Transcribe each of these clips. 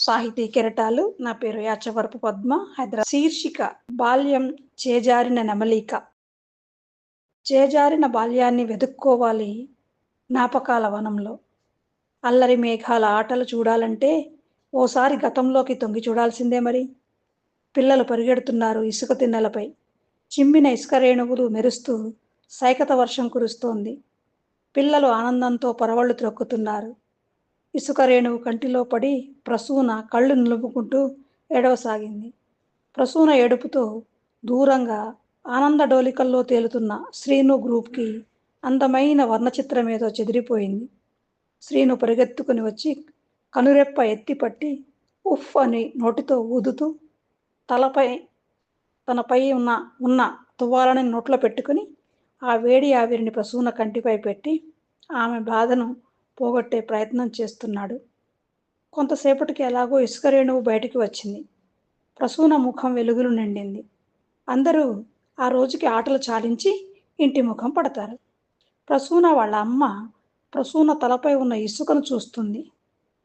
సాహితీ కెరటాలు. నా పేరు యాచవరపు పద్మ. శీర్షిక బాల్యం చేజారిన నెమలిక. చేజారిన బాల్యాన్ని వెదుక్కోవాలి జ్ఞాపకాల వనంలో. అల్లరి మేఘాల ఆటలు చూడాలంటే ఓసారి గతంలోకి తొంగి చూడాల్సిందే మరి. పిల్లలు పరిగెడుతున్నారు ఇసుక తిన్నెలపై. చిమ్మిన ఇసుక రేణువులు మెరుస్తూ సైకత వర్షం కురుస్తోంది. పిల్లలు ఆనందంతో పరవళ్లు త్రొక్కుతున్నారు. ఇసుక రేణువు కంటిలో పడి ప్రసూన కళ్ళు నిలుపుకుంటూ ఏడవసాగింది. ప్రసూన ఏడుపుతో దూరంగా ఆనంద డోలికల్లో తేలుతున్న శ్రీను గ్రూప్కి అందమైన వర్ణచిత్రమేదో చెదిరిపోయింది. శ్రీను పరిగెత్తుకుని వచ్చి కనురెప్ప ఎత్తిపట్టి ఉఫ్ అని నోటితో ఊదుతూ తనపై ఉన్న తువ్వాలని నోట్లో పెట్టుకుని ఆ వేడి ఆవిరిని ప్రసూన కంటిపై పెట్టి ఆమె బాధను పోగొట్టే ప్రయత్నం చేస్తున్నాడు. కొంతసేపటికి ఎలాగో ఇసుక రేణువు బయటికి వచ్చింది. ప్రసూన ముఖం వెలుగులు నిండింది. అందరూ ఆ రోజుకి ఆటలు చాలించి ఇంటి ముఖం పడతారు. ప్రసూన వాళ్ళ అమ్మ ప్రసూన తలపై ఉన్న ఇసుకను చూస్తుంది.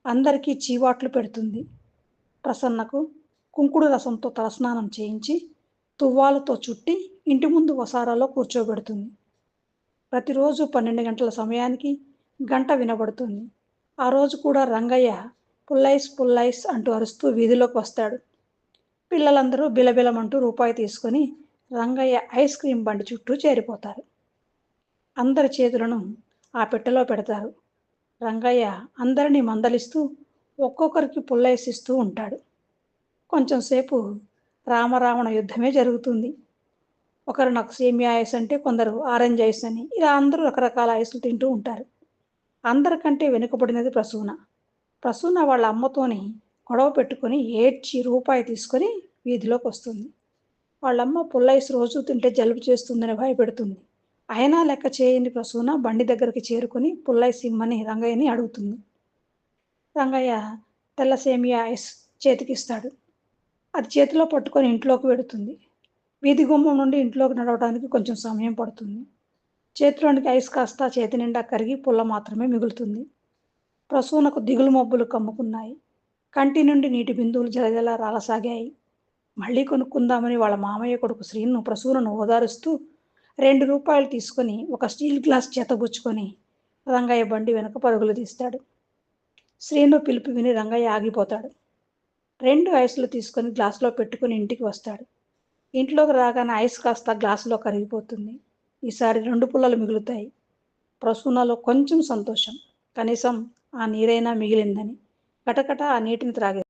అందరికీ చీవాట్లు పెడుతుంది. ప్రసన్నకు కుంకుడు రసంతో తలస్నానం చేయించి తువ్వాలతో చుట్టి ఇంటి ముందు వసారాలో కూర్చోబెడుతుంది. ప్రతిరోజు 12 గంటల సమయానికి గంట వినబడుతుంది. ఆ రోజు కూడా రంగయ్య పుల్లైస్ పుల్లైస్ అంటూ అరుస్తూ వీధిలోకి వస్తాడు. పిల్లలందరూ బిలబిలమంటూ రూపాయి తీసుకొని రంగయ్య ఐస్ క్రీం బండి చుట్టూ చేరిపోతారు. అందరి చేతులను ఆ పెట్టెలో పెడతారు. రంగయ్య అందరినీ మందలిస్తూ ఒక్కొక్కరికి పుల్లైస్ ఇస్తూ ఉంటాడు. కొంచెంసేపు రామరావణ యుద్ధమే జరుగుతుంది. ఒకరు నాకు సేమియా ఐస్ అంటే కొందరు ఆరెంజ్ ఐస్ అని, ఇలా అందరూ రకరకాల ఐస్లు తింటూ ఉంటారు. అందరికంటే వెనుకబడినది ప్రసూన. ప్రసూన వాళ్ళ అమ్మతోని గొడవ పెట్టుకొని ఏడ్చి రూపాయి తీసుకొని వీధిలోకి వస్తుంది. వాళ్ళమ్మ పుల్లైస్ రోజు తింటే జలుబు చేస్తుందని భయపెడుతుంది. అయినా లెక్క చేయని ప్రసూన బండి దగ్గరికి చేరుకొని పుల్లైస్ ఇమ్మని రంగయ్యని అడుగుతుంది. రంగయ్య తెల్ల సేమియా ఐస్ చేతికిస్తాడు. అది చేతిలో పట్టుకొని ఇంట్లోకి వెడుతుంది. వీధి గుమ్మం నుండి ఇంట్లోకి నడవడానికి కొంచెం సమయం పడుతుంది. చేతిలోనికి ఐస్ కాస్త చేతి నిండా కరిగి పుల్ల మాత్రమే మిగులుతుంది. ప్రసూనకు దిగులు మబ్బులు కమ్ముకున్నాయి. కంటి నుండి నీటి బిందువులు జలజల రాలసాగాయి. మళ్ళీ కొనుక్కుందామని వాళ్ళ మామయ్య కొడుకు శ్రీను ప్రసూనను ఓదారుస్తూ 2 రూపాయలు తీసుకొని ఒక స్టీల్ గ్లాస్ చేతబుచ్చుకొని రంగయ్య బండి వెనక పరుగులు తీస్తాడు. శ్రీను పిలుపు విని రంగయ్య ఆగిపోతాడు. 2 ఐస్లు తీసుకొని గ్లాసులో పెట్టుకుని ఇంటికి వస్తాడు. ఇంట్లోకి రాగానే ఐస్ కాస్త గ్లాసులో కరిగిపోతుంది. ఈసారి 2 పుల్లలు మిగులుతాయి. ప్రసూనలో కొంచెం సంతోషం, కనీసం ఆ నీరైనా మిగిలిందని. కటకట ఆ నీటిని త్రాగే